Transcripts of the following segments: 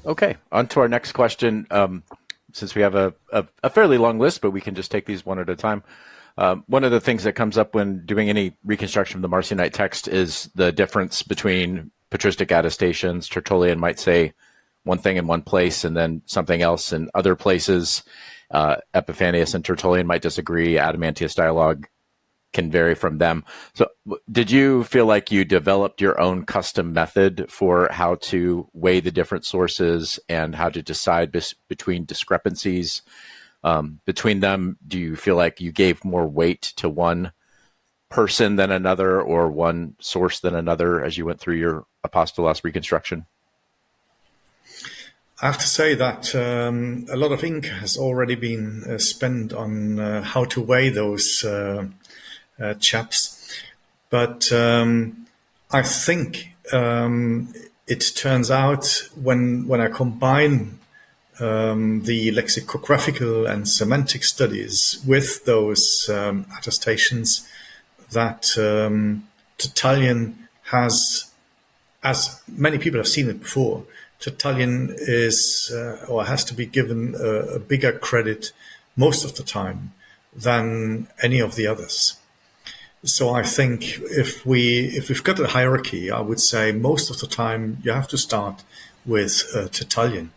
Okay, on to our next question. Since we have a fairly long list, but we can just take these one at a time. One of the things that comes up when doing any reconstruction of the Marcionite text is the difference between patristic attestations. Tertullian might say one thing in one place and then something else in other places. Epiphanius and Tertullian might disagree. Adamantius dialogue can vary from them. So did you feel like you developed your own custom method for how to weigh the different sources and how to decide between discrepancies between them? Do you feel like you gave more weight to one person than another or one source than another as you went through your apostolos reconstruction? I have to say that a lot of ink has already been spent on how to weigh those chaps. But I think it turns out when I combine the lexicographical and semantic studies with those attestations, that Tertullian has, as many people have seen it before, Tertullian is or has to be given a bigger credit most of the time than any of the others. So I think if we've got a hierarchy, I would say most of the time you have to start with Tertullian,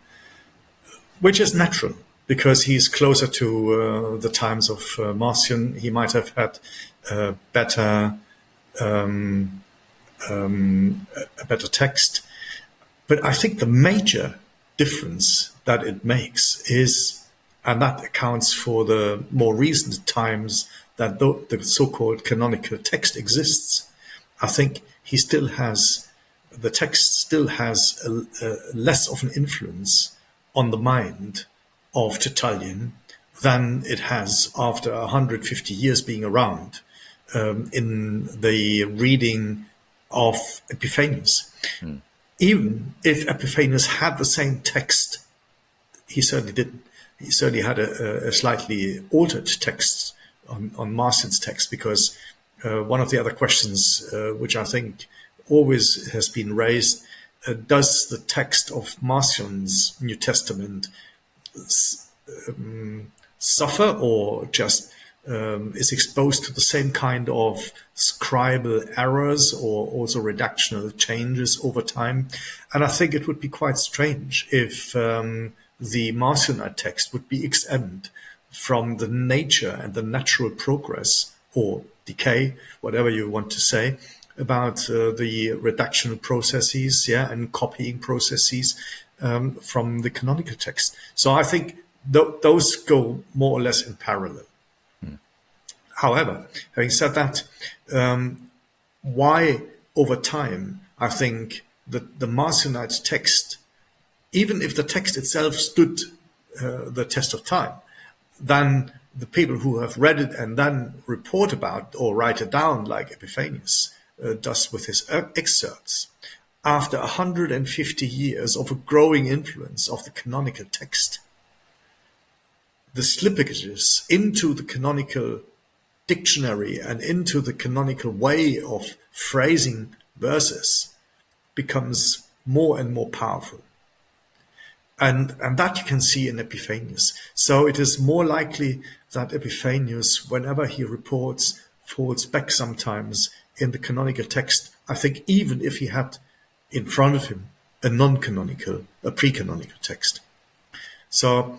which is natural because he's closer to the times of Marcion. He might have had a better text. But I think the major difference that it makes is, and that accounts for the more recent times that the so-called canonical text exists, I think the text still has less of an influence on the mind of Tertullian than it has after 150 years being around in the reading of Epiphanius. Even if Epiphanius had the same text, he certainly didn't. He certainly had a slightly altered text on Marcion's text, because one of the other questions which I think always has been raised, does the text of Marcion's New Testament suffer or just is exposed to the same kind of scribal errors or also redactional changes over time? And I think it would be quite strange if the Marcionite text would be exempt from the nature and the natural progress or decay, whatever you want to say, about the redactional processes, and copying processes from the canonical text. So I think those go more or less in parallel. However, having said that, why over time I think that the Marcionite text, even if the text itself stood the test of time, then the people who have read it and then report about or write it down, like Epiphanius does with his excerpts, after 150 years of a growing influence of the canonical text, the slippages into the canonical dictionary and into the canonical way of phrasing verses becomes more and more powerful. And that you can see in Epiphanius. So it is more likely that Epiphanius, whenever he reports, falls back sometimes in the canonical text. I think even if he had in front of him a non-canonical, a pre-canonical text. So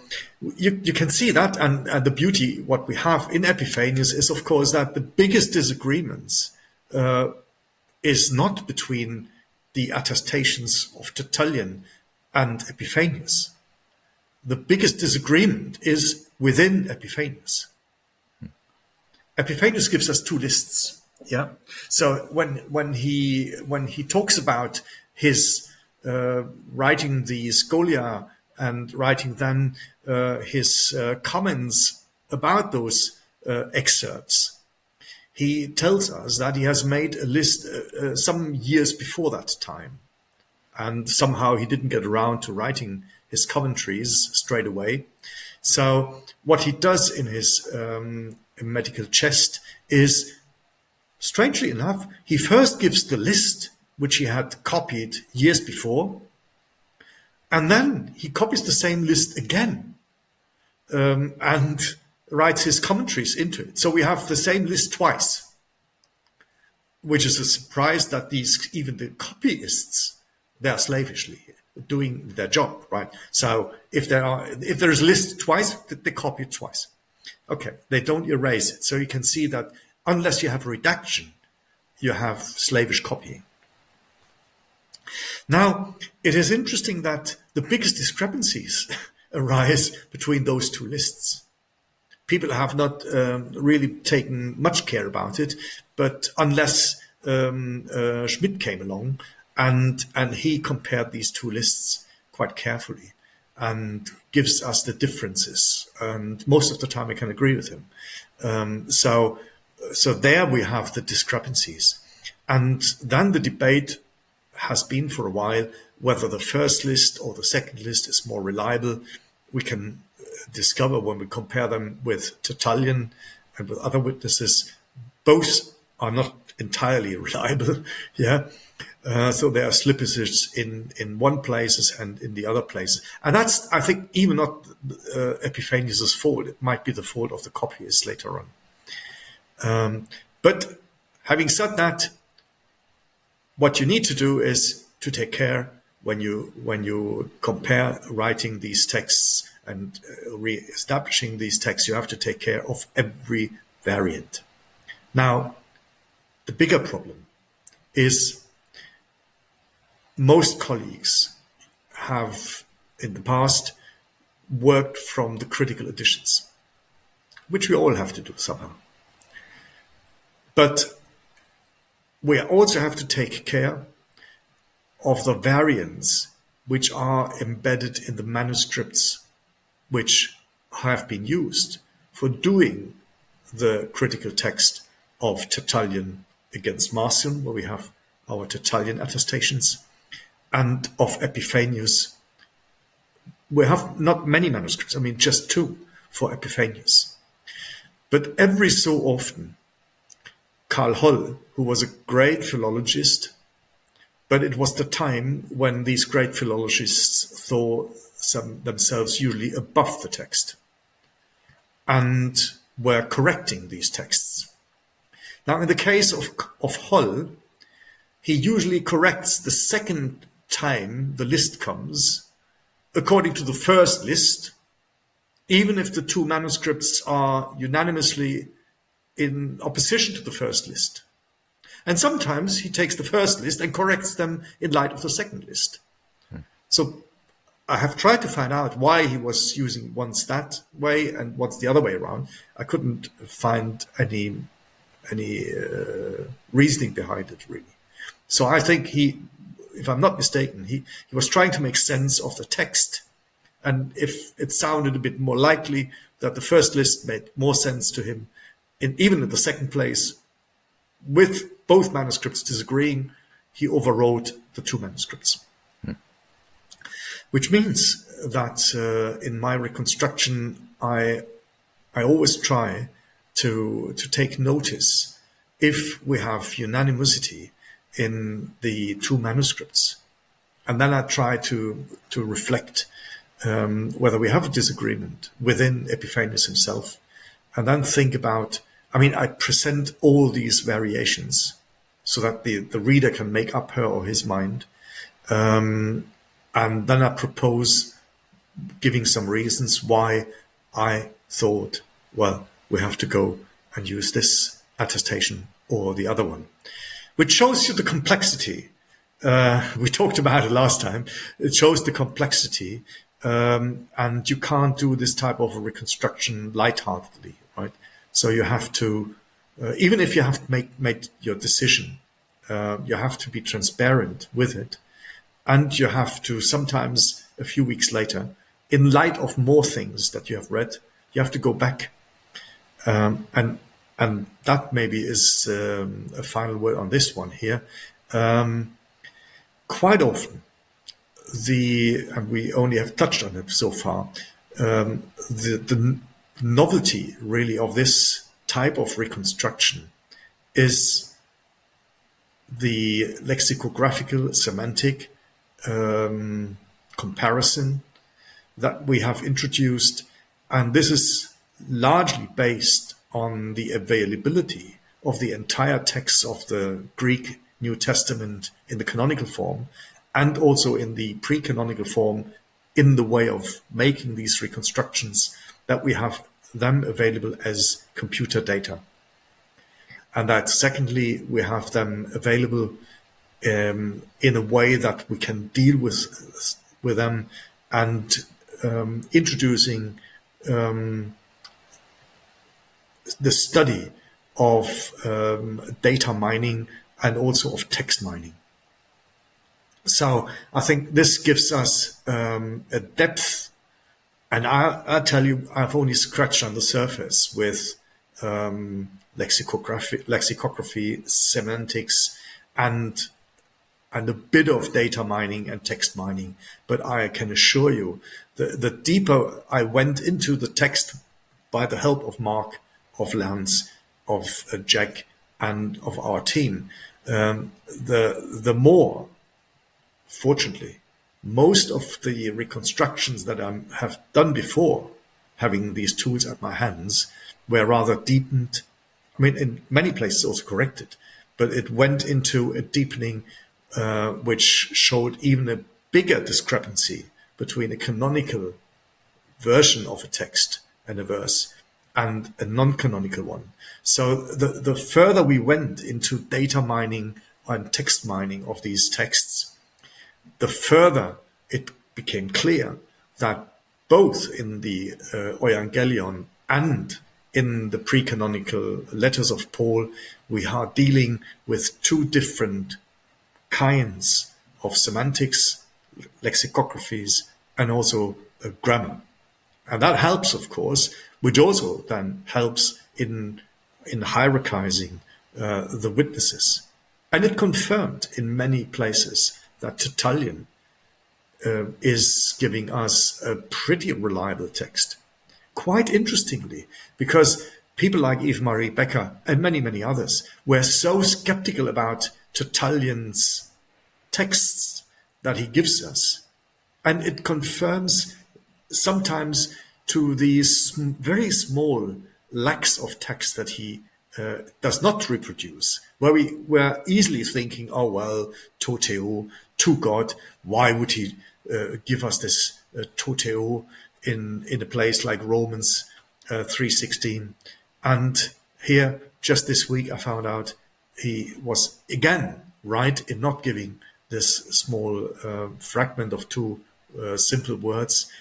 you can see that, and the beauty, what we have in Epiphanius is, of course, that the biggest disagreements is not between the attestations of Tertullian and Epiphanius. The biggest disagreement is within Epiphanius. Epiphanius gives us two lists. Yeah. So when he talks about his writing the Scholia and writing then his comments about those excerpts, he tells us that he has made a list some years before that time. And somehow he didn't get around to writing his commentaries straight away. So what he does in his medical chest is, strangely enough, he first gives the list which he had copied years before, And then he copies the same list again and writes his commentaries into it. So we have the same list twice, which is a surprise that even the copyists, they are slavishly doing their job, right? So if there is a list twice, they copy it twice. Okay, they don't erase it. So you can see that unless you have redaction, you have slavish copying. Now, it is interesting that the biggest discrepancies arise between those two lists. People have not really taken much care about it, but unless Schmidt came along and he compared these two lists quite carefully and gives us the differences. And most of the time I can agree with him. So there we have the discrepancies. And then the debate has been for a while whether the first list or the second list is more reliable. We can discover when we compare them with Tertullian and with other witnesses, both are not entirely reliable. Yeah. So there are slippages in one places and in the other places. And that's, I think, even not Epiphanius' fault. It might be the fault of the copyists later on. But having said that, what you need to do is to take care when you compare writing these texts and re-establishing these texts, you have to take care of every variant. Now, the bigger problem is most colleagues have in the past worked from the critical editions, which we all have to do somehow. But we also have to take care of the variants which are embedded in the manuscripts which have been used for doing the critical text of Tertullian against Marcion, where we have our Tertullian attestations, and of Epiphanius. We have not many manuscripts, I mean just two for Epiphanius. But every so often, Karl Holl, who was a great philologist, but it was the time when these great philologists thought themselves usually above the text and were correcting these texts. Now, in the case of Holl, he usually corrects the second time the list comes according to the first list, even if the two manuscripts are unanimously in opposition to the first list. And sometimes he takes the first list and corrects them in light of the second list. So I have tried to find out why he was using once that way and once the other way around. I couldn't find any reasoning behind it, really. So I think he, if I'm not mistaken, he was trying to make sense of the text. And if it sounded a bit more likely that the first list made more sense to him, even in the second place, with both manuscripts disagreeing, he overrode the two manuscripts. Which means that in my reconstruction, I always try to take notice if we have unanimity in the two manuscripts. And then I try to reflect whether we have a disagreement within Epiphanius himself, and then think about, I mean, I present all these variations so that the reader can make up her or his mind. And then I propose giving some reasons why I thought, well, we have to go and use this attestation or the other one, which shows you the complexity. We talked about it last time. It shows the complexity, and you can't do this type of a reconstruction lightheartedly, right? So you have to, even if you have made your decision, you have to be transparent with it. And you have to sometimes, a few weeks later, in light of more things that you have read, you have to go back. And that maybe is a final word on this one here. Quite often, and we only have touched on it so far, the novelty really of this type of reconstruction is the lexicographical, semantic comparison that we have introduced, and this is largely based on the availability of the entire text of the Greek New Testament in the canonical form, and also in the pre-canonical form, in the way of making these reconstructions, that we have them available as computer data. And that secondly, we have them available in a way that we can deal with them, and introducing the study of data mining and also of text mining. So I think this gives us a depth, and I tell you, I've only scratched on the surface with lexicography, semantics, and a bit of data mining and text mining. But I can assure you, the deeper I went into the text by the help of Mark, of Lance, of Jack, and of our team, the more, fortunately, most of the reconstructions that I have done before, having these tools at my hands, were rather deepened. I mean, in many places also corrected, but it went into a deepening which showed even a bigger discrepancy between a canonical version of a text and a verse and a non-canonical one. So the further we went into data mining and text mining of these texts, the further it became clear that both in the Evangelion and in the pre-canonical letters of Paul, we are dealing with two different kinds of semantics, lexicographies, and also grammar. And that helps, of course, which also then helps in hierarchizing the witnesses. And it confirmed in many places that Tertullian is giving us a pretty reliable text. Quite interestingly, because people like Eve Marie Becker and many, many others were so skeptical about Tertullian's texts that he gives us. And it confirms sometimes to these very small lacks of text that he does not reproduce, where we were easily thinking, oh, well, toteo, to God, why would he give us this toteo in a place like Romans 3:16? And here, just this week, I found out he was again right in not giving this small fragment of two simple words,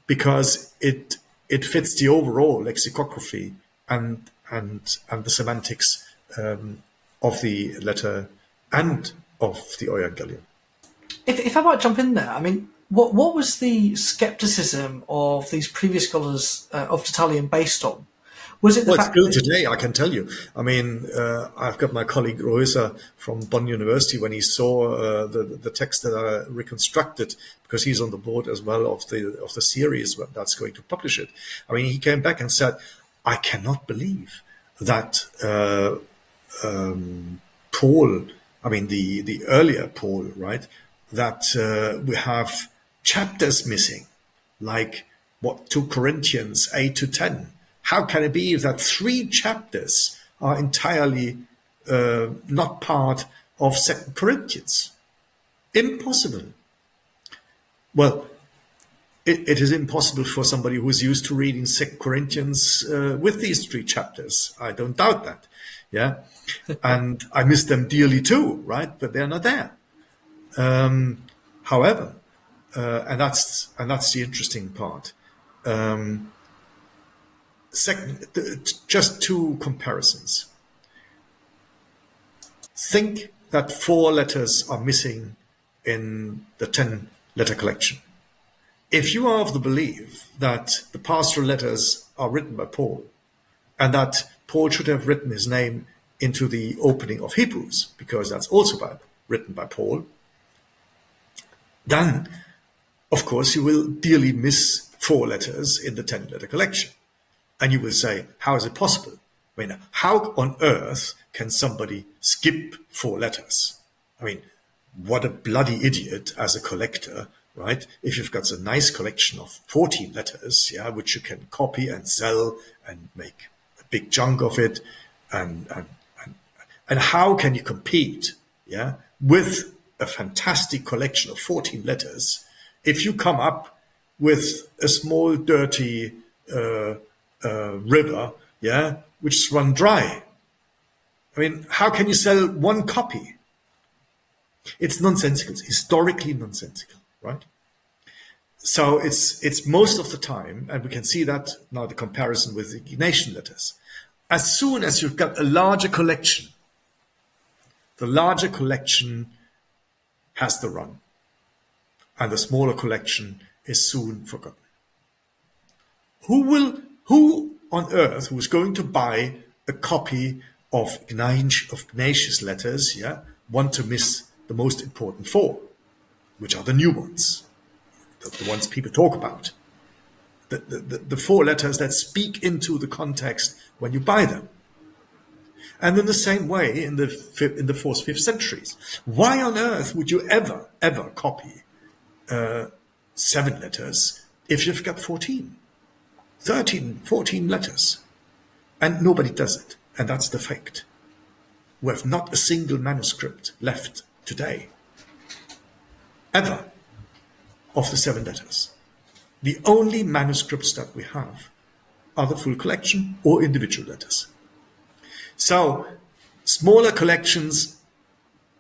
because it fits the overall lexicography and the semantics of the letter and of the Evangelion. If I might jump in there, I mean, what was the skepticism of these previous scholars of Tertullian based on? Was it the fact still today, I can tell you. I mean, I've got my colleague Roesa from Bonn University, when he saw the text that I reconstructed, because he's on the board as well of the series that's going to publish it. I mean, he came back and said, I cannot believe that Paul, I mean, the earlier Paul, right, that we have chapters missing, like 2 Corinthians 8-10. How can it be that 3 chapters are entirely not part of 2 Corinthians? Impossible. Well, it is impossible for somebody who is used to reading 2 Corinthians with these 3 chapters. I don't doubt that. Yeah. And I miss them dearly too, right? But they're not there. However, and that's the interesting part. Second, just 2 comparisons. Think that 4 letters are missing in the 10 letter collection. If you are of the belief that the pastoral letters are written by Paul, and that Paul should have written his name into the opening of Hebrews, because that's also written by Paul, then, of course, you will dearly miss 4 letters in the 10 letter collection. And you will say, how is it possible? I mean, how on earth can somebody skip 4 letters? I mean, what a bloody idiot as a collector, right? If you've got a nice collection of 14 letters, yeah, which you can copy and sell and make a big chunk of it, and how can you compete, yeah, with a fantastic collection of 14 letters if you come up with a small dirty river, yeah, which is run dry? I mean, how can you sell one copy? It's nonsensical. It's historically nonsensical, right? So it's most of the time, and we can see that now the comparison with the Ignatian letters. As soon as you've got a larger collection, the larger collection has the run, and the smaller collection is soon forgotten. Who on earth who is going to buy a copy of Ignatius letters, yeah, want to miss the most important four, which are the new ones, the ones people talk about, the four letters that speak into the context when you buy them. And in the same way, in the 4th, 5th centuries, why on earth would you ever copy 7 letters if you've got 14, 13, 14 letters? And nobody does it. And that's the fact. We have not a single manuscript left today, ever, of the 7 letters. The only manuscripts that we have are the full collection or individual letters. So smaller collections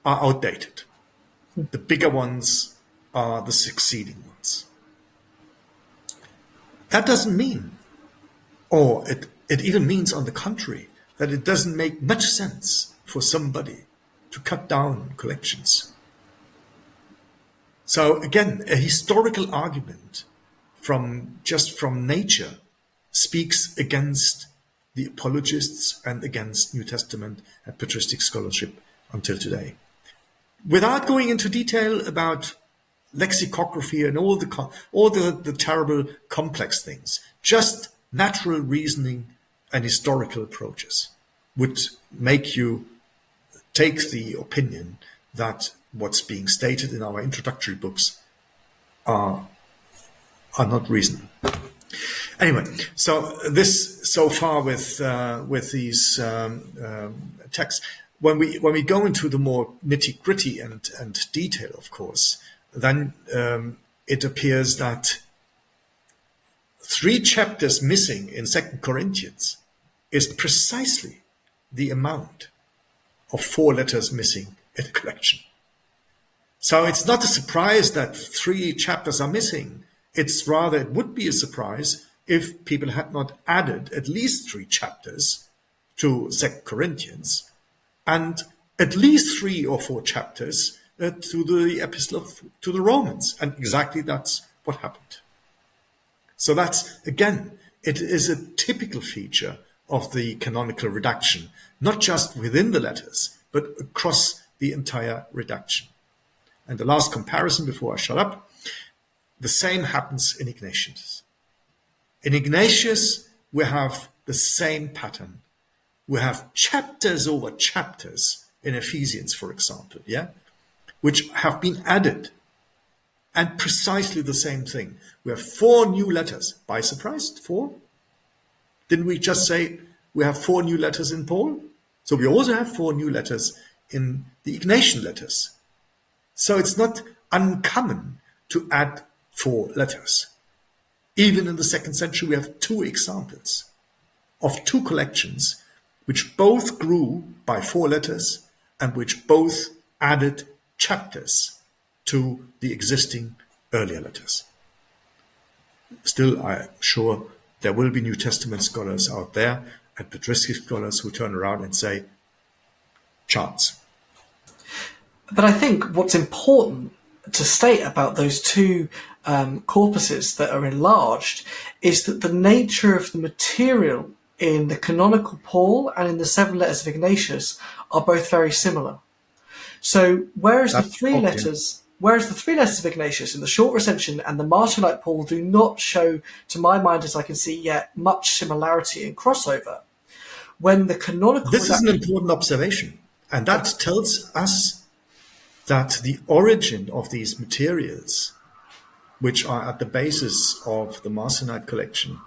are outdated. The bigger ones are the succeeding ones. That doesn't mean, or it even means on the contrary, that it doesn't make much sense for somebody to cut down collections. So again, a historical argument from nature speaks against the apologists and against New Testament and patristic scholarship until today. Without going into detail about lexicography and all the terrible complex things, just natural reasoning and historical approaches would make you take the opinion that what's being stated in our introductory books are not reasonable. Anyway, so this so far with these texts. When we go into the more nitty gritty and detail, of course, then it appears that 3 chapters missing in 2 Corinthians is precisely the amount of 4 letters missing in the collection. So it's not a surprise that 3 chapters are missing. It's rather, it would be a surprise if people had not added at least 3 chapters to 2 Corinthians and at least 3 or 4 chapters to the epistle to the Romans. And exactly that's what happened. So that's, again, it is a typical feature of the canonical redaction, not just within the letters, but across the entire redaction. And the last comparison before I shut up, the same happens in Ignatius. In Ignatius, we have the same pattern. We have chapters over chapters in Ephesians, for example, yeah, which have been added. And precisely the same thing. We have 4 new letters. By surprise, 4? Didn't we just say we have 4 new letters in Paul? So we also have 4 new letters in the Ignatian letters. So it's not uncommon to add 4 letters. Even in the 2nd century, we have 2 examples of 2 collections which both grew by 4 letters and which both added chapters to the existing earlier letters. Still, I'm sure there will be New Testament scholars out there and patristic scholars who turn around and say, chance. But I think what's important to state about those 2 corpuses that are enlarged is that the nature of the material in the canonical Paul and in the 7 letters of Ignatius are both very similar. So whereas the 3 letters of Ignatius in the short recension and the Marcionite Paul do not show, to my mind as I can see yet, much similarity and crossover, when the canonical... This is an important observation, and that tells us that the origin of these materials which are at the basis of the Marcionite collection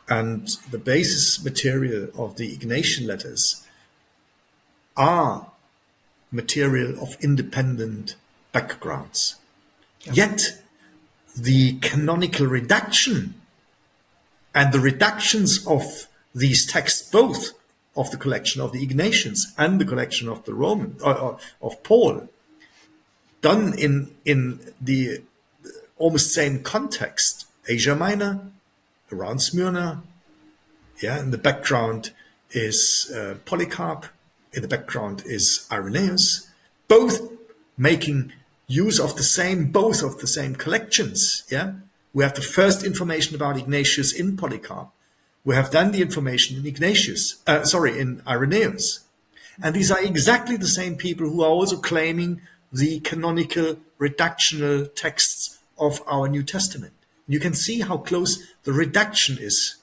and the basis material of the Ignatian letters are material of independent backgrounds. Yet the canonical redaction and the redactions of these texts, both of the collection of the Ignatians and the collection of the Roman of Paul, done in the almost same context, Asia Minor, around Smyrna, in the background is Polycarp, in the background is Irenaeus, both making use of both of the same collections. We have the first information about Ignatius in Polycarp. We have then the information in in Irenaeus. And these are exactly the same people who are also claiming the canonical redactional texts of our New Testament. You can see how close the redaction is.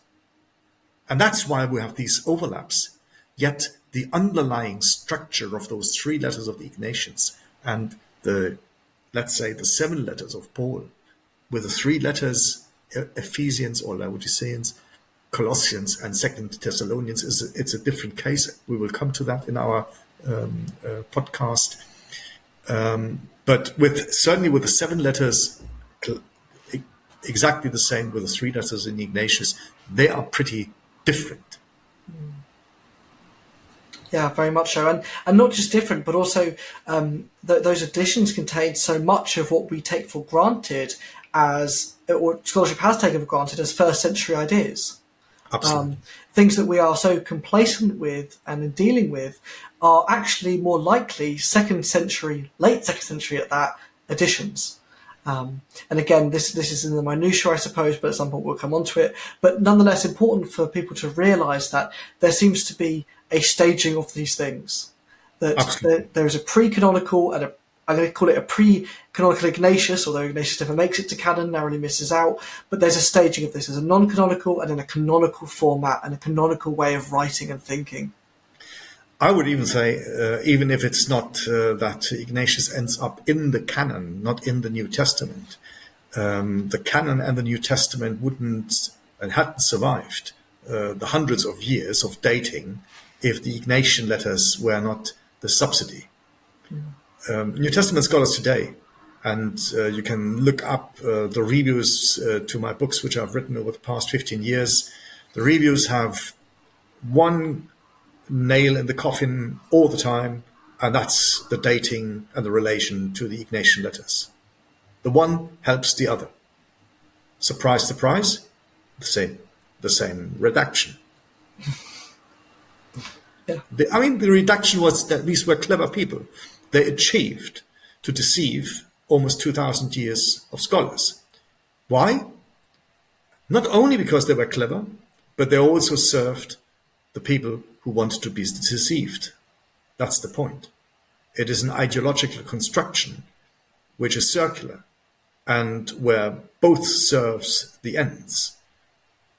And that's why we have these overlaps. Yet the underlying structure of those 3 letters of the Ignatians and let's say the 7 letters of Paul, with the 3 letters, Ephesians or Laodiceans, Colossians and 2 Thessalonians, it's a different case. We will come to that in our podcast. But certainly with the 7 letters, exactly the same with the 3 letters in Ignatius, they are pretty different. Yeah, very much so. And not just different, but also those editions contain so much of what we take for granted or scholarship has taken for granted as first century ideas. Absolutely. Things that we are so complacent with and in dealing with are actually more likely late second century at that, editions. And again, this is in the minutiae, I suppose, but at some point we'll come on to it. But nonetheless, important for people to realise that there seems to be a staging of these things. That there is a pre-canonical and I'm going to call it a pre-canonical Ignatius, although Ignatius never makes it to canon, narrowly misses out. But there's a staging of this. There's a non-canonical and then a canonical format and a canonical way of writing and thinking. I would even say, even if it's not that Ignatius ends up in the canon, not in the New Testament, the canon and the New Testament hadn't survived the hundreds of years of dating if the Ignatian letters were not the subsidy. New Testament scholars today, and you can look up the reviews to my books, which I've written over the past 15 years. The reviews have one nail in the coffin all the time, and that's the dating and the relation to the Ignatian letters. The one helps the other. Surprise, surprise, the same redaction. Yeah. The redaction was that these were clever people. They achieved to deceive almost 2,000 years of scholars. Why? Not only because they were clever, but they also served the people who wanted to be deceived. That's the point. It is an ideological construction which is circular and where both serves the ends.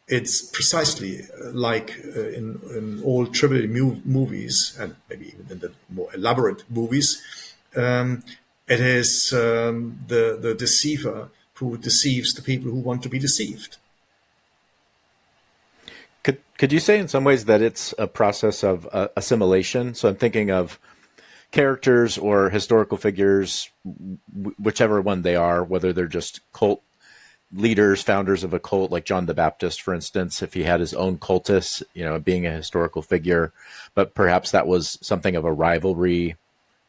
It's precisely like in all trivial movies, and maybe even in the more elaborate movies, it is the deceiver who deceives the people who want to be deceived. Could you say in some ways that it's a process of assimilation? So I'm thinking of characters or historical figures, whichever one they are, whether they're just cult leaders, founders of a cult, like John the Baptist, for instance, if he had his own cultists, being a historical figure, but perhaps that was something of a rivalry,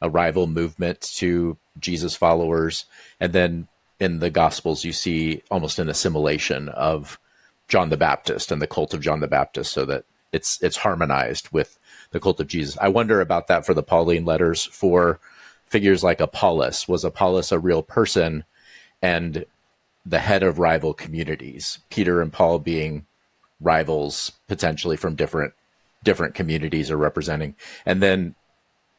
a rival movement to Jesus followers. And then in the Gospels, you see almost an assimilation of John the Baptist and the cult of John the Baptist, so that it's harmonized with the cult of Jesus. I wonder about that for the Pauline letters for figures like Apollos. Was Apollos a real person and the head of rival communities, Peter and Paul being rivals potentially from different communities or representing? And then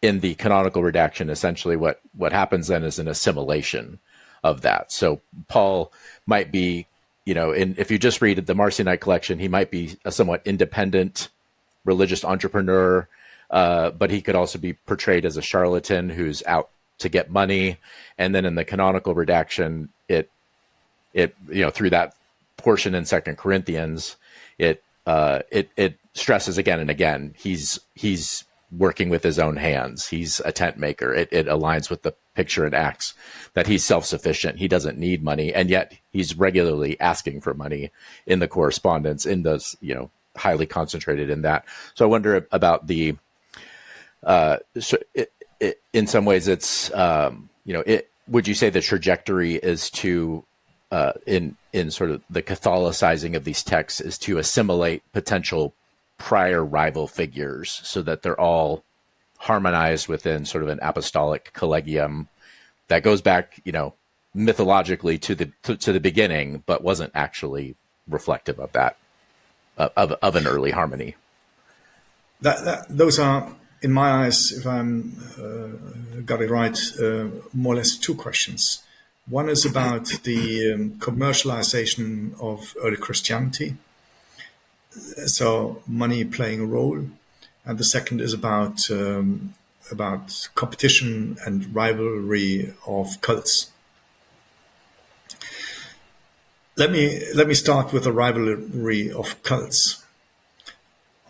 in the canonical redaction, essentially what happens then is an assimilation of that. So Paul might be, if you just read the Marcionite collection, he might be a somewhat independent religious entrepreneur, but he could also be portrayed as a charlatan who's out to get money. And then in the canonical redaction, it, through that portion in Second Corinthians, it stresses again and again, he's working with his own hands. He's a tent maker. It aligns with the picture in Acts that he's self-sufficient. He doesn't need money, and yet he's regularly asking for money in the correspondence, in those, highly concentrated in that. So I wonder about the, in some ways it's, would you say the trajectory is to, in sort of the Catholicizing of these texts, is to assimilate potential prior rival figures so that they're all harmonized within sort of an apostolic collegium that goes back, mythologically to the beginning, but wasn't actually reflective of that, of an early harmony? Those are, in my eyes, if I'm got it right, more or less two questions. One is about the commercialization of early Christianity, so money playing a role, and the second is about competition and rivalry of cults. Let me start with the rivalry of cults.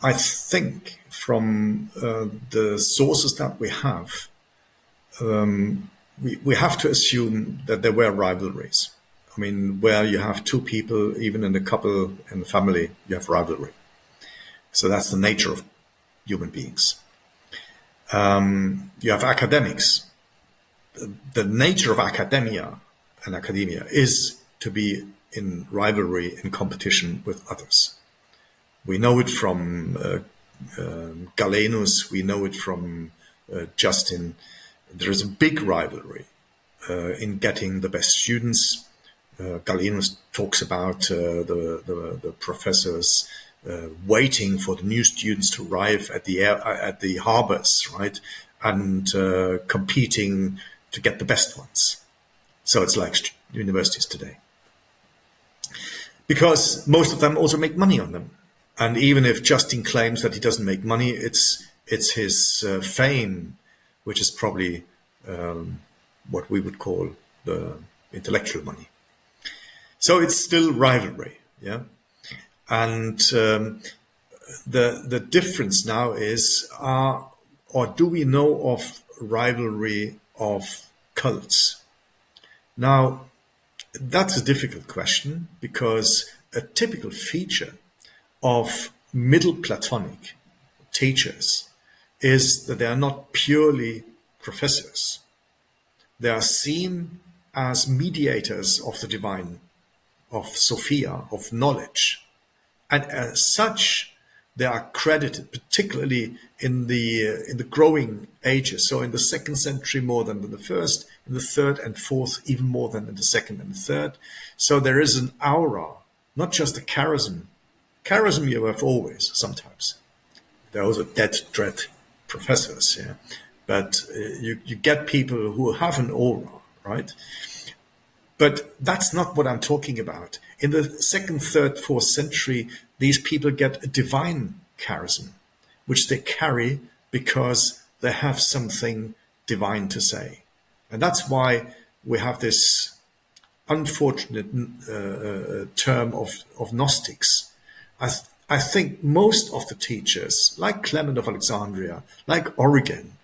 I think from the sources that we have, we have to assume that there were rivalries. I mean, where you have two people, even in a couple, in the family, you have rivalry. So that's the nature of human beings. You have academics. The nature of academia is to be in rivalry, in competition with others. We know it from Galenus, we know it from Justin. There is a big rivalry in getting the best students. Galenus talks about the professors waiting for the new students to arrive at the harbors, right, and competing to get the best ones. So it's like universities today, because most of them also make money on them. And even if Justin claims that he doesn't make money, it's his fame, which is probably what we would call the intellectual money. So it's still rivalry, yeah. And the difference now is, or do we know of rivalry of cults? Now, that's a difficult question, because a typical feature of Middle Platonic teachers is that they are not purely professors. They are seen as mediators of the divine, of Sophia, of knowledge. And as such, they are credited, particularly in the growing ages. So in the 2nd century more than in the 1st, in the 3rd and 4th even more than in the 2nd and the 3rd. So there is an aura, not just a charism. Charism you have always, sometimes. There are also dead dread professors, yeah. But you get people who have an aura, right? But that's not what I'm talking about. In the 2nd, 3rd, 4th century, these people get a divine charism, which they carry because they have something divine to say. And that's why we have this unfortunate term of Gnostics. I think most of the teachers, like Clement of Alexandria, like Origen,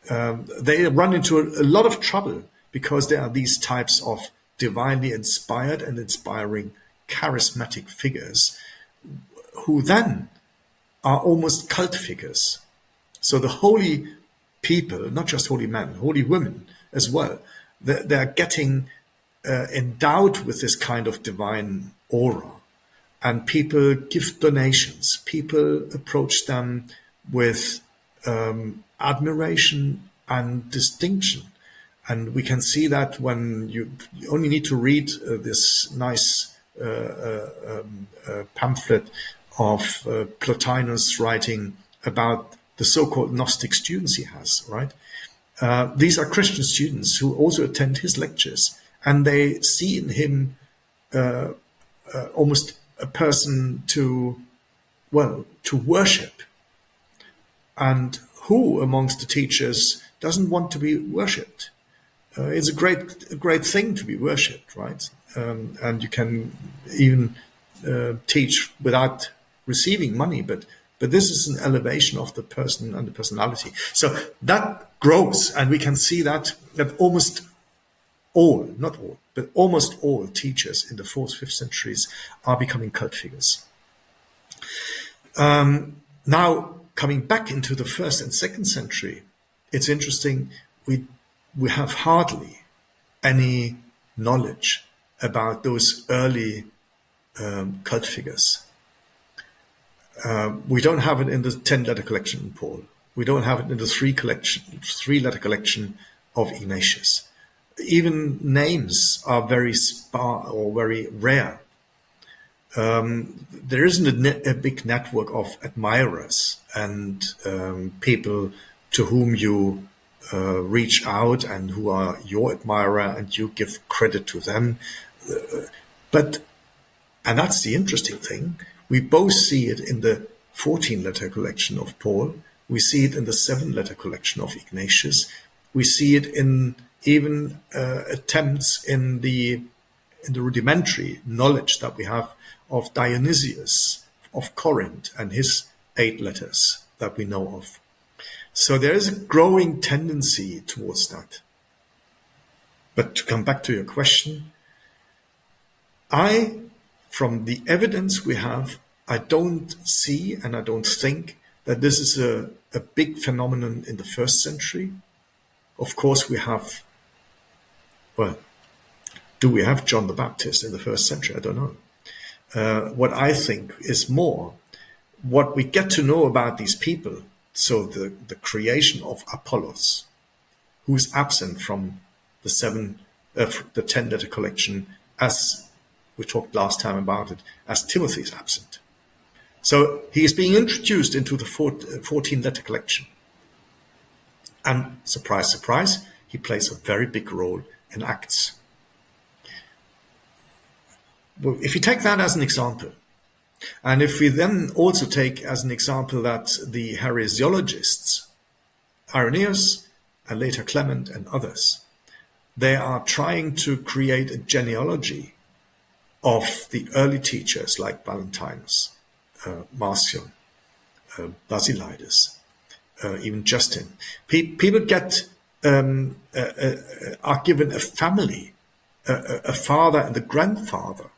they run into a lot of trouble because there are these types of divinely inspired and inspiring charismatic figures who then are almost cult figures. So the holy people, not just holy men, holy women as well, they're getting endowed with this kind of divine aura. And people give donations. People approach them with admiration and distinction. And we can see that when you only need to read this nice pamphlet of Plotinus writing about the so-called Gnostic students he has, right? These are Christian students who also attend his lectures, and they see in him almost a person to worship. And who amongst the teachers doesn't want to be worshipped? It's a great thing to be worshipped, right? and you can even teach without receiving money, but this is an elevation of the person and the personality. So that grows, and we can see that almost all, not all, but almost all teachers in the 4th, 5th centuries are becoming cult figures. Now, coming back into the 1st and 2nd century, it's interesting, we have hardly any knowledge about those early cult figures. We don't have it in the 10-letter collection in Paul. We don't have it in the 3-letter collection of Ignatius. Even names are very sparse or very rare. There isn't a big network of admirers and people to whom you reach out and who are your admirer and you give credit to them. And that's the interesting thing. We both see it in the 14-letter collection of Paul. We see it in the 7-letter collection of Ignatius. We see it in even attempts in the rudimentary knowledge that we have of Dionysius of Corinth and his 8 letters that we know of. So there is a growing tendency towards that. But to come back to your question, from the evidence we have, I don't see and I don't think that this is a big phenomenon in the 1st century. Of course, we have, do we have John the Baptist in the 1st century? I don't know. What I think is more, what we get to know about these people, so the creation of Apollos, who is absent from the 10-letter collection, as we talked last time about it, as Timothy is absent. So he is being introduced into the 14-letter collection. And surprise, surprise, he plays a very big role in Acts. Well, if you take that as an example, and if we then also take as an example that the heresiologists, Irenaeus and later Clement and others, they are trying to create a genealogy of the early teachers like Valentinus, Marcion, Basilides, even Justin. People are given a family, a father and a grandfather,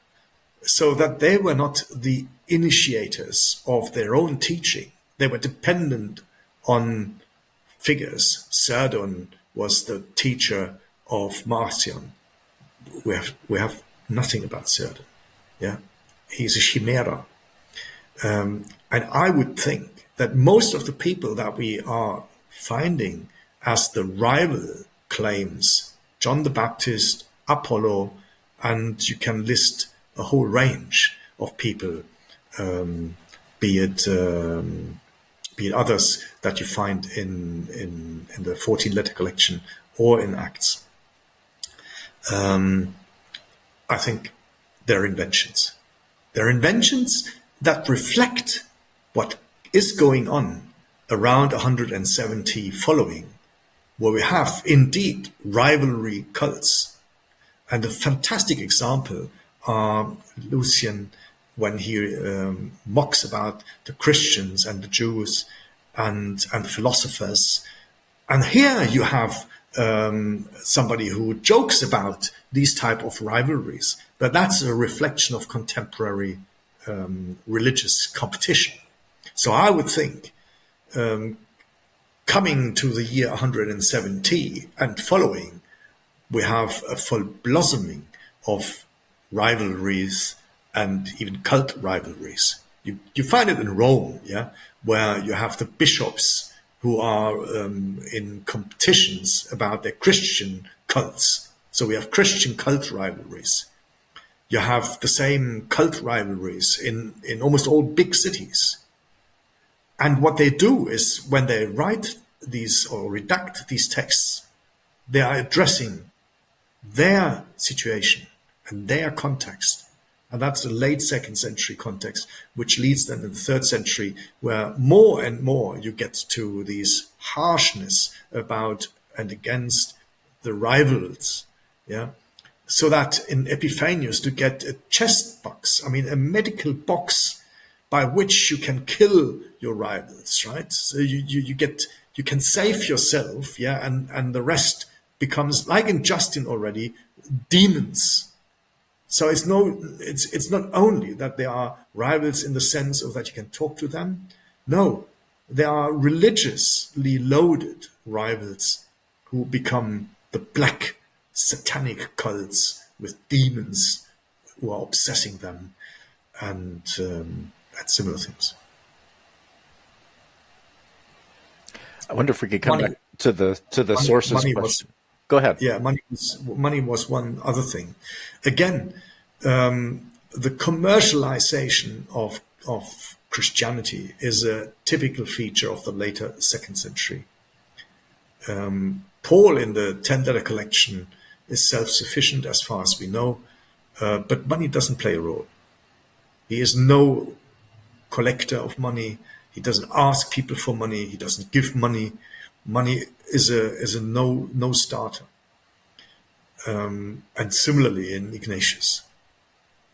so that they were not the initiators of their own teaching. They were dependent on figures. Cerdon was the teacher of Marcion. We have nothing about Cerdon. Yeah, he's a chimera. And I would think that most of the people that we are finding as the rival claims, John the Baptist, Apollo, and you can list a whole range of people, be it others that you find in the 14-letter collection or in Acts. I think they're inventions. They're inventions that reflect what is going on around 170 following, where we have indeed rivalry cults. And a fantastic example are Lucian, when he mocks about the Christians and the Jews and the philosophers. And here you have somebody who jokes about these type of rivalries, but that's a reflection of contemporary religious competition. So I would think coming to the year 170 and following, we have a full blossoming of rivalries and even cult rivalries. You find it in Rome, yeah, where you have the bishops who are in competitions about their Christian cults. So we have Christian cult rivalries. You have the same cult rivalries in almost all big cities. And what they do is when they write these or redact these texts, they are addressing their situation and their context. And that's the late 2nd century context, which leads then in the 3rd century, where more and more you get to these harshness about and against the rivals. Yeah. so that in Epiphanius to get a chest box, I mean a medical box by which you can kill your rivals, right? So you can save yourself, yeah, and the rest becomes, like in Justin already, demons. So it's not only that they are rivals in the sense of that you can talk to them. No, they are religiously loaded rivals who become the black satanic cults with demons who are obsessing them and similar things. I wonder if we could come back to the sources question. Go ahead. Yeah, money was one other thing. Again, the commercialization of Christianity is a typical feature of the later 2nd century. Paul in the 10-letter collection is self-sufficient as far as we know, but money doesn't play a role. He is no collector of money. He doesn't ask people for money. He doesn't give money. Money is a no starter. And similarly in Ignatius.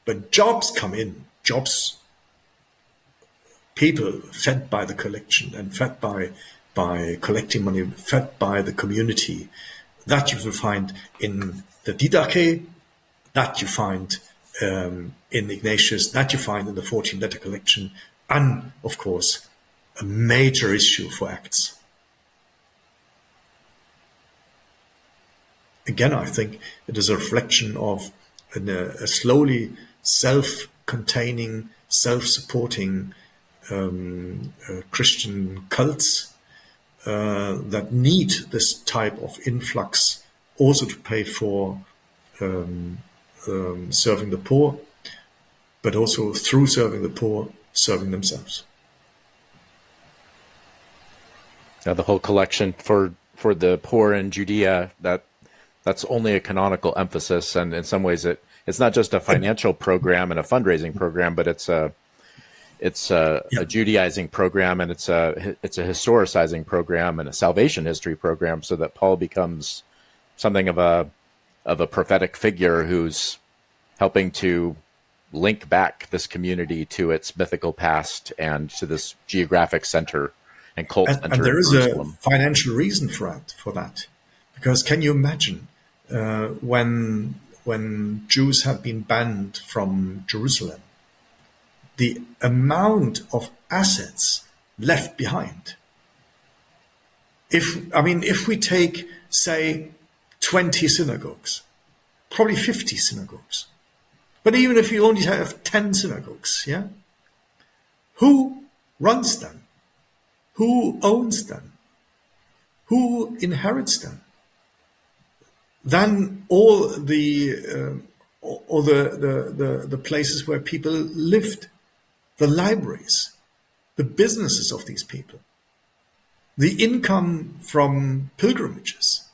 But jobs come in. Jobs, people fed by the collection and fed by collecting money, fed by the community. That you will find in the Didache, that you find in Ignatius, that you find in the 14-letter collection, and of course, a major issue for Acts. Again, I think it is a reflection of a slowly self-containing, self-supporting Christian cults that need this type of influx also to pay for serving the poor, but also through serving the poor, serving themselves. Now, the whole collection for the poor in Judea, that's only a canonical emphasis, and in some ways it's not just a financial program and a fundraising program, but it's a Judaizing program, and it's a historicizing program and a salvation history program, so that Paul becomes something of a prophetic figure who's helping to link back this community to its mythical past and to this geographic center and cult center. And there is a financial reason for that, because can you imagine when Jews have been banned from Jerusalem, the amount of assets left behind? If we take, say, 20 synagogues, probably 50 synagogues, but even if you only have 10 synagogues, yeah, who runs them? Who owns them? Who inherits them? Then all the places where people lived, the libraries, the businesses of these people, the income from pilgrimages,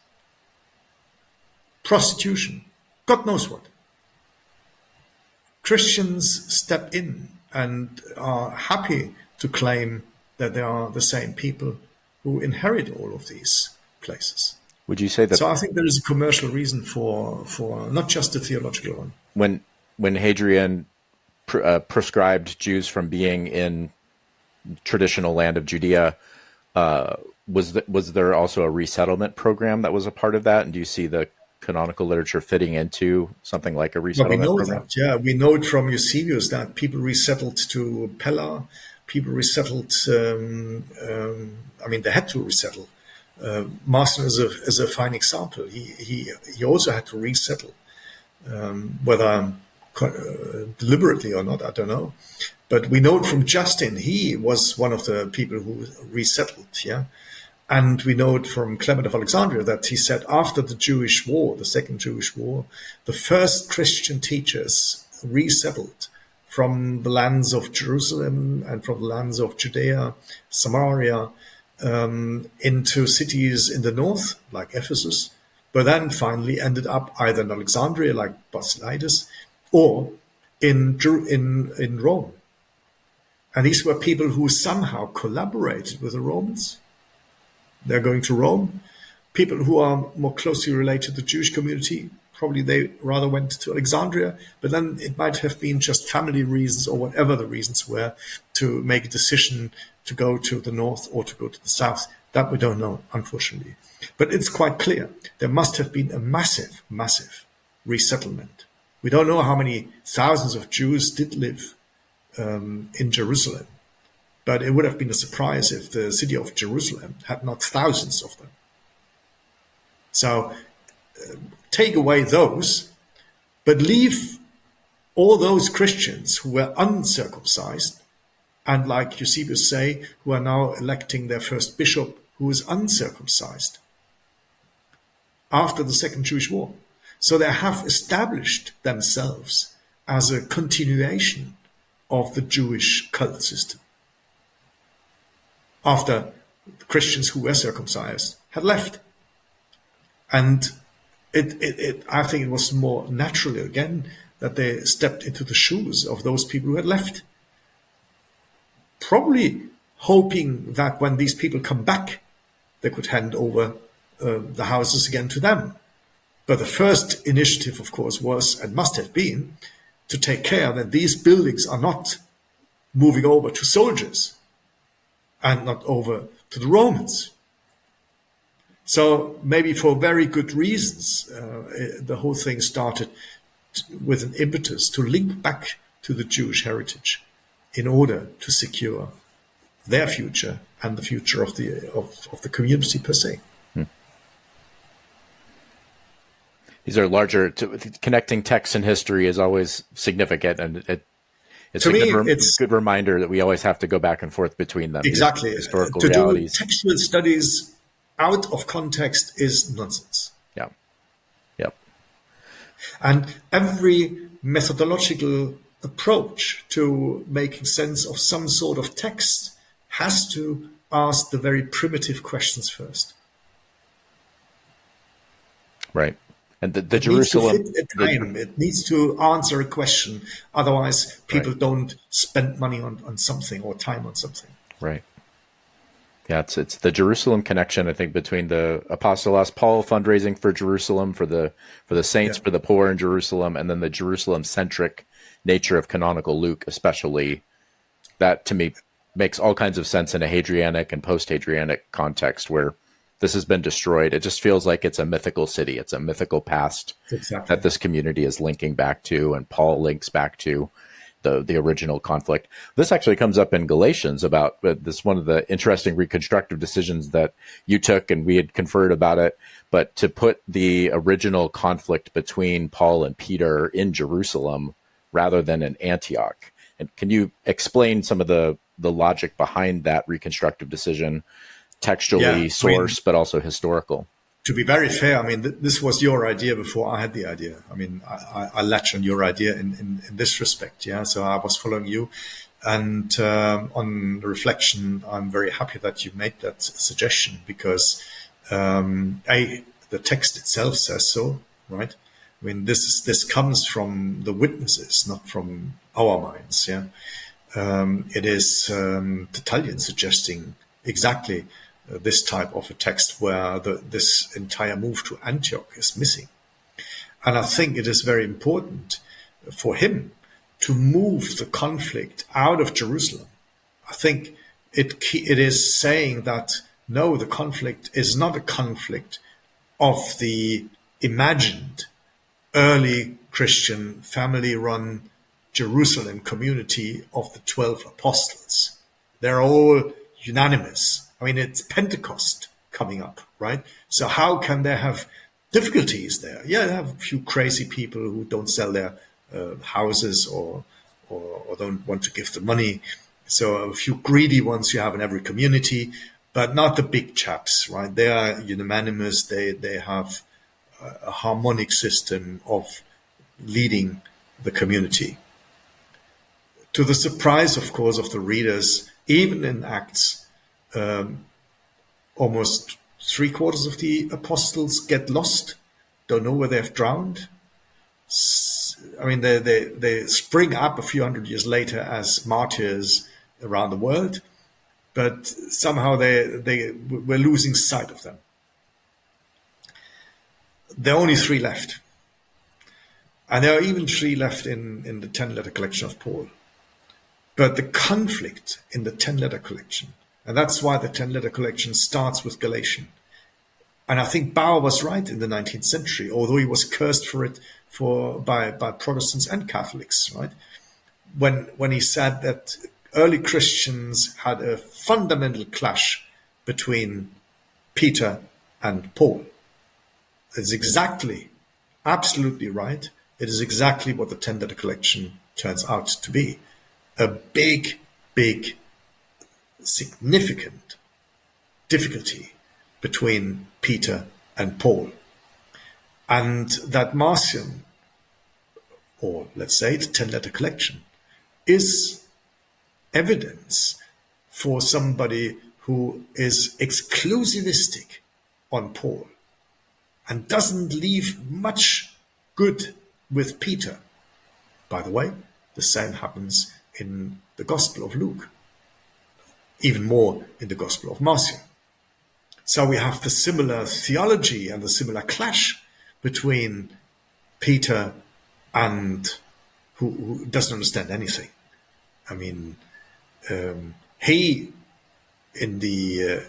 prostitution, God knows what. Christians step in and are happy to claim that they are the same people who inherit all of these places. Would you say that? So I think there is a commercial reason for not just a theological one. When Hadrian proscribed Jews from being in traditional land of Judea, was there also a resettlement program that was a part of that? And do you see the canonical literature fitting into something like a resettlement program? That. Yeah, we know it from Eusebius that people resettled to Pella. People resettled. They had to resettle. Marcion is a fine example. He also had to resettle, whether deliberately or not, I don't know. But we know it from Justin. He was one of the people who resettled. Yeah. And we know it from Clement of Alexandria that he said after the Jewish War, the Second Jewish War, the first Christian teachers resettled from the lands of Jerusalem and from the lands of Judea, Samaria, into cities in the north, like Ephesus, but then finally ended up either in Alexandria, like Basilides, or in Rome. And these were people who somehow collaborated with the Romans. They're going to Rome. People who are more closely related to the Jewish community Probably they rather went to Alexandria, but then it might have been just family reasons or whatever the reasons were to make a decision to go to the north or to go to the south. That we don't know, unfortunately. But it's quite clear there must have been a massive, massive resettlement. We don't know how many thousands of Jews did live in Jerusalem, but it would have been a surprise if the city of Jerusalem had not thousands of them. So take away those, but leave all those Christians who were uncircumcised, and like Eusebius say, who are now electing their first bishop who is uncircumcised after the Second Jewish War. So they have established themselves as a continuation of the Jewish cult system after the Christians who were circumcised had left. And I think it was more natural again that they stepped into the shoes of those people who had left, probably hoping that when these people come back, they could hand over the houses again to them. But the first initiative, of course, was and must have been to take care that these buildings are not moving over to soldiers and not over to the Romans. So maybe for very good reasons, the whole thing started with an impetus to link back to the Jewish heritage in order to secure their future and the future of the community per se. These are larger. Connecting text and history is always significant, and it's to a me, good reminder that we always have to go back and forth between them. Exactly. Historical to realities. Do textual studies out of context is nonsense. Yeah. Yep. And every methodological approach to making sense of some sort of text has to ask the very primitive questions first. Right. And the Jerusalem, it needs to answer a question. Otherwise, people don't spend money on something or time on something. Right. Yeah, it's the Jerusalem connection, I think, between the Apostolos Paul fundraising for Jerusalem, for the saints, for the poor in Jerusalem, and then the Jerusalem-centric nature of canonical Luke, especially. That, to me, makes all kinds of sense in a Hadrianic and post-Hadrianic context where this has been destroyed. It just feels like it's a mythical city. It's a mythical past that this community is linking back to, and Paul links back to the original conflict. This actually comes up in Galatians about this, one of the interesting reconstructive decisions that you took, and we had conferred about it, but to put the original conflict between Paul and Peter in Jerusalem rather than in Antioch. And can you explain some of the logic behind that reconstructive decision, textually sourced, but also historical? To be very fair, I mean, this was your idea before I had the idea. I mean, I latched on your idea in this respect, yeah. So I was following you, and on reflection, I'm very happy that you made that suggestion because the text itself says so, right? I mean, this comes from the witnesses, not from our minds, yeah. It is Tertullian suggesting exactly this type of a text where this entire move to Antioch is missing. And I think it is very important for him to move the conflict out of Jerusalem. I think it is saying that, no, the conflict is not a conflict of the imagined early Christian family-run Jerusalem community of the 12 apostles. They're all unanimous. I mean, it's Pentecost coming up, right? So how can they have difficulties there? Yeah, they have a few crazy people who don't sell their houses or don't want to give the money. So a few greedy ones you have in every community, but not the big chaps, right? They are unanimous. They have a harmonic system of leading the community. To the surprise, of course, of the readers, even in Acts, almost 3/4 of the apostles get lost, don't know where they've drowned. I mean, they spring up a few hundred years later as martyrs around the world, but somehow we're losing sight of them. There are only 3 left. And there are even 3 left in the 10-letter collection of Paul. But the conflict in the 10-letter collection, and that's why the 10-letter collection starts with Galatian. And I think Bauer was right in the 19th century, although he was cursed for it by Protestants and Catholics, right? When he said that early Christians had a fundamental clash between Peter and Paul. It's exactly, absolutely right. It is exactly what the 10-letter collection turns out to be. A big, big, significant difficulty between Peter and Paul. And that Marcion, or let's say the 10-letter collection, is evidence for somebody who is exclusivistic on Paul and doesn't leave much good with Peter. By the way, the same happens in the Gospel of Luke, even more in the Gospel of Marcion. So we have the similar theology and the similar clash between Peter and who doesn't understand anything. I mean, he in the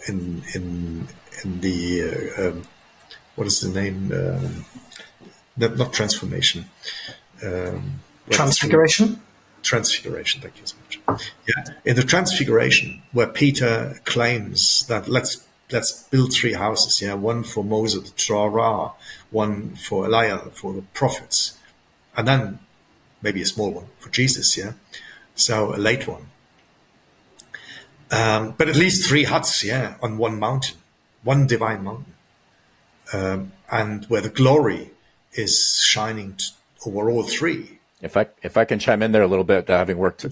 what is the name? Not transformation. Transfiguration. Transfiguration. Thank you so much. Yeah, in the Transfiguration, where Peter claims that let's build 3 houses. Yeah, one for Moses, the Torah, one for Elijah, for the prophets, and then maybe a small one for Jesus. Yeah, so a late one. But at least 3 huts. Yeah, on one mountain, one divine mountain, and where the glory is shining over all 3. If I can chime in there a little bit, having worked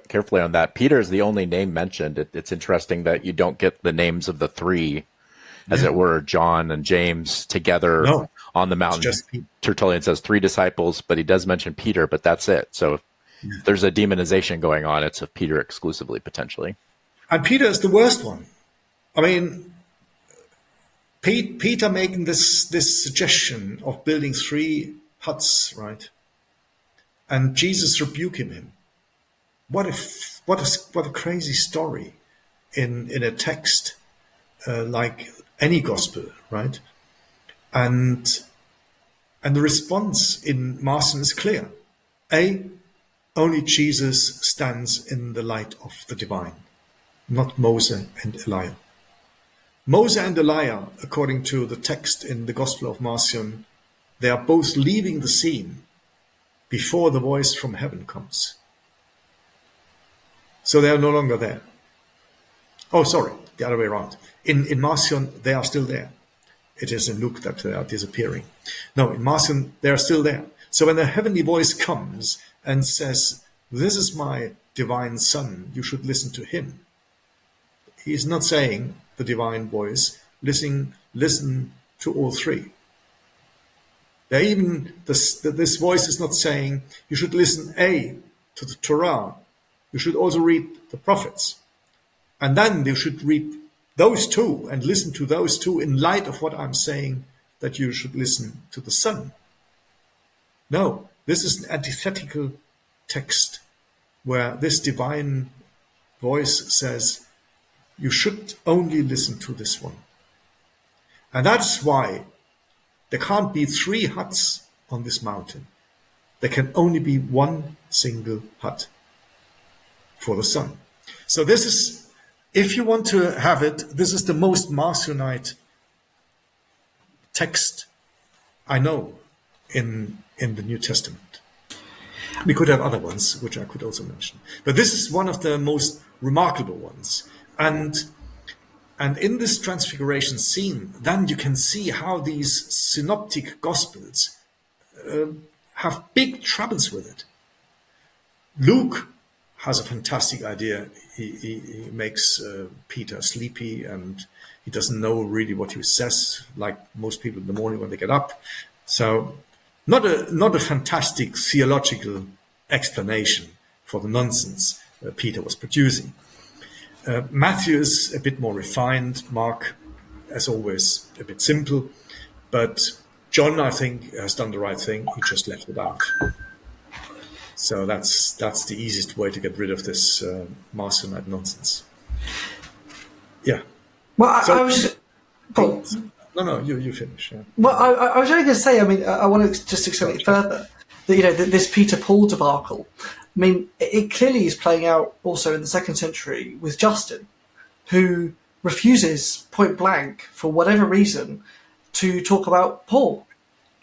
carefully on that, Peter is the only name mentioned. It's interesting that you don't get the names of the 3, as it were, John and James together on the mountain. Tertullian says 3 disciples, but he does mention Peter, but that's it. So if there's a demonization going on, it's of Peter exclusively, potentially. And Peter is the worst one. I mean, Peter making this suggestion of building 3 huts, right? And Jesus rebuking him. What a crazy story in a text like any gospel, right? And the response in Marcion is clear. Only Jesus stands in the light of the divine, not Moses and Elijah. Moses and Elijah, according to the text in the Gospel of Marcion, they are both leaving the scene before the voice from heaven comes. So they are no longer there. Oh, sorry, the other way around. In Marcion, they are still there. It is in Luke that they are disappearing. No, in Marcion, they are still there. So when the heavenly voice comes and says, "This is my divine son, you should listen to him," he is not saying, the divine voice, listen to all 3. This voice is not saying you should listen to the Torah. You should also read the prophets, and then you should read those 2 and listen to those 2 in light of what I'm saying that you should listen to the Son. No, this is an antithetical text where this divine voice says you should only listen to this one, and that's why. There can't be 3 huts on this mountain. There can only be 1 single hut for the Son. So this is, if you want to have it, this is the most Marcionite text I know in the New Testament. We could have other ones, which I could also mention. But this is one of the most remarkable ones. And in this transfiguration scene, then you can see how these synoptic gospels have big troubles with it. Luke has a fantastic idea. He makes Peter sleepy and he doesn't know really what he says, like most people in the morning when they get up. So not a fantastic theological explanation for the nonsense Peter was producing. Matthew is a bit more refined. Mark, as always, a bit simple. But John, I think, has done the right thing. He just left it out. So that's the easiest way to get rid of this Marcionite nonsense. Yeah. Well, So- I was. Well, No, you finish. Yeah. well, I was only going to say. I mean, I want to just explain it further. That this Peter Paul debacle. I mean, it clearly is playing out also in the 2nd century with Justin, who refuses point blank for whatever reason to talk about Paul.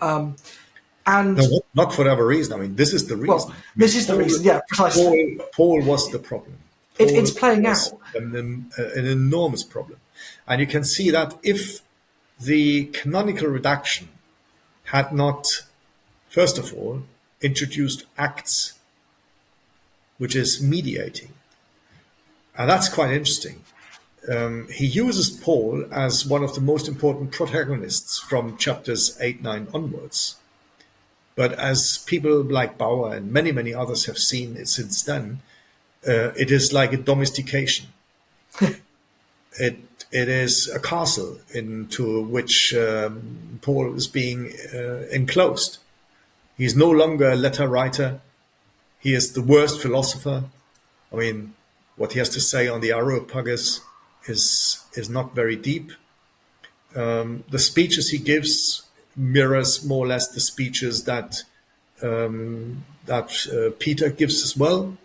And No, not for whatever reason. I mean, this is the reason. well, this is the reason. Yeah, precisely. Paul was the problem. It's playing was out. an enormous problem. And you can see that if the canonical redaction had not, first of all, introduced Acts, which is mediating, and that's quite interesting. He uses Paul as one of the most important protagonists from chapters 8, 9 onwards. But as people like Bauer and many, many others have seen it since then, it is like a domestication. It is a castle into which Paul is being enclosed. He's no longer a letter writer. He is the worst philosopher. I mean, what he has to say on the Areopagus is not very deep. The speeches he gives mirrors more or less the speeches that Peter gives as well.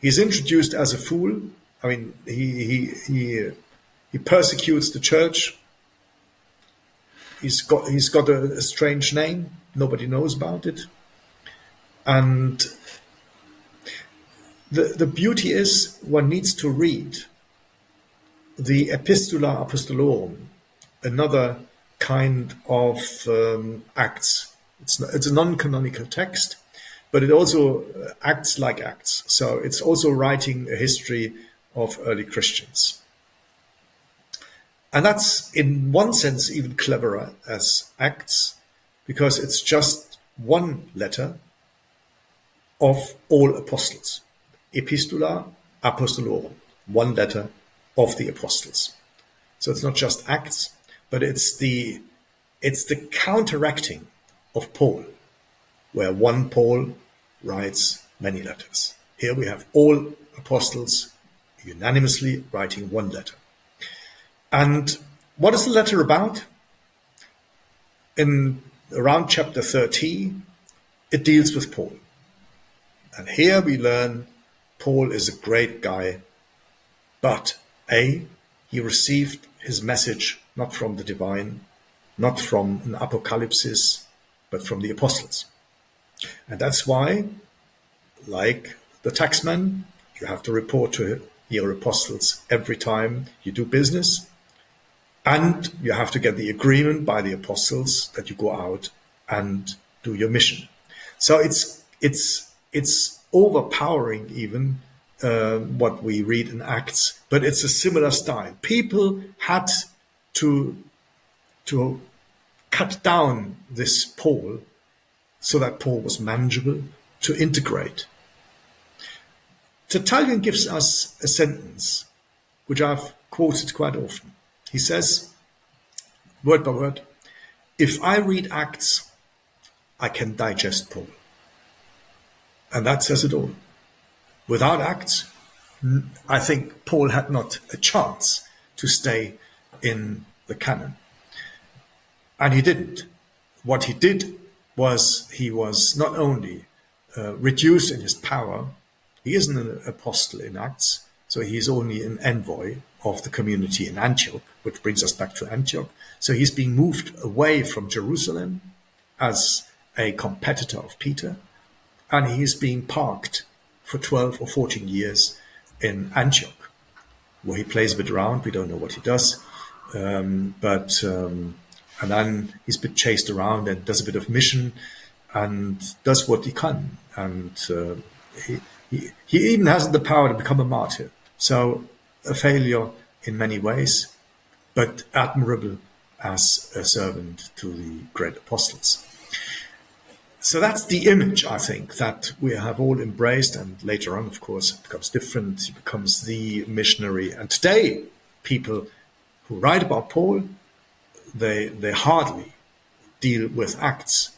He's introduced as a fool. I mean, he persecutes the church. He's got a strange name. Nobody knows about it. And the beauty is one needs to read the Epistula Apostolorum, another kind of Acts. It's a non-canonical text, but it also acts like Acts. So it's also writing a history of early Christians. And that's in one sense even cleverer as Acts, because it's just one letter of all apostles. Epistula Apostolorum, one letter of the apostles. So it's not just Acts, but it's the counteracting of Paul, where one Paul writes many letters. Here we have all apostles unanimously writing one letter. And what is the letter about? In around chapter 30, it deals with Paul. And here we learn Paul is a great guy, but he received his message not from the divine, not from an apocalypse, but from the apostles. And that's why, like the taxman, you have to report to your apostles every time you do business. And you have to get the agreement by the apostles that you go out and do your mission. So it's overpowering even what we read in Acts, but it's a similar style. People had to cut down this Paul so that Paul was manageable to integrate. Tertullian gives us a sentence which I've quoted quite often. He says, word by word, if I read Acts, I can digest Paul. And that says it all. Without Acts, I think Paul had not a chance to stay in the canon. And he didn't. What he did was he was not only reduced in his power, he isn't an apostle in Acts, so he's only an envoy of the community in Antioch, which brings us back to Antioch. So he's being moved away from Jerusalem as a competitor of Peter, and he's being parked for 12 or 14 years in Antioch, where he plays a bit around. We don't know what he does, and then he's been chased around and does a bit of mission and does what he can. And he even has the power to become a martyr. So a failure in many ways, but admirable as a servant to the great apostles. So that's the image, I think, that we have all embraced. And later on, of course, it becomes different. It becomes the missionary. And today, people who write about Paul, they hardly deal with Acts.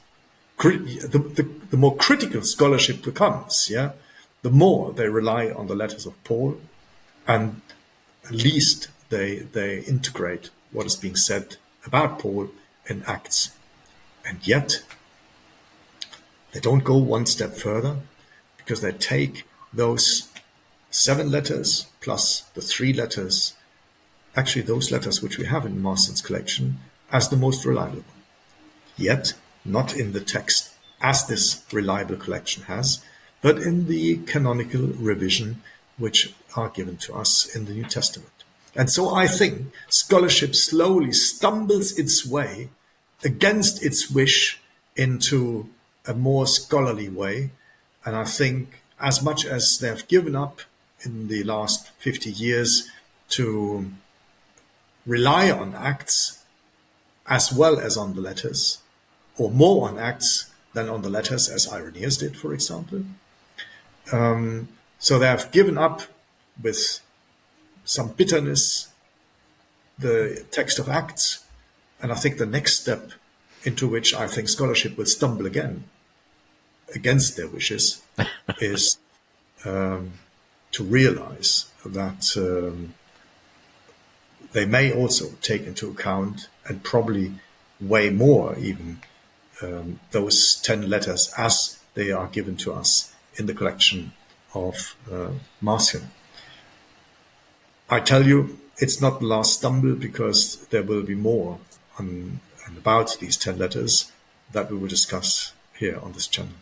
The more critical scholarship becomes, the more they rely on the letters of Paul, and at least they integrate what is being said about Paul in Acts. And yet, they don't go one step further, because they take those 7 letters plus the 3 letters, actually those letters which we have in Marcion's collection, as the most reliable. Yet, not in the text as this reliable collection has, but in the canonical revision which are given to us in the New Testament. And so I think scholarship slowly stumbles its way against its wish into a more scholarly way. And I think as much as they have given up in the last 50 years to rely on Acts as well as on the letters, or more on Acts than on the letters, as Irenaeus did, for example. So they have given up with some bitterness the text of Acts. And I think the next step into which I think scholarship will stumble again, against their wishes, is to realize that they may also take into account, and probably way more even, those 10 letters as they are given to us in the collection of Marcion. I tell you, it's not the last stumble, because there will be more on and about these 10 letters that we will discuss here on this channel.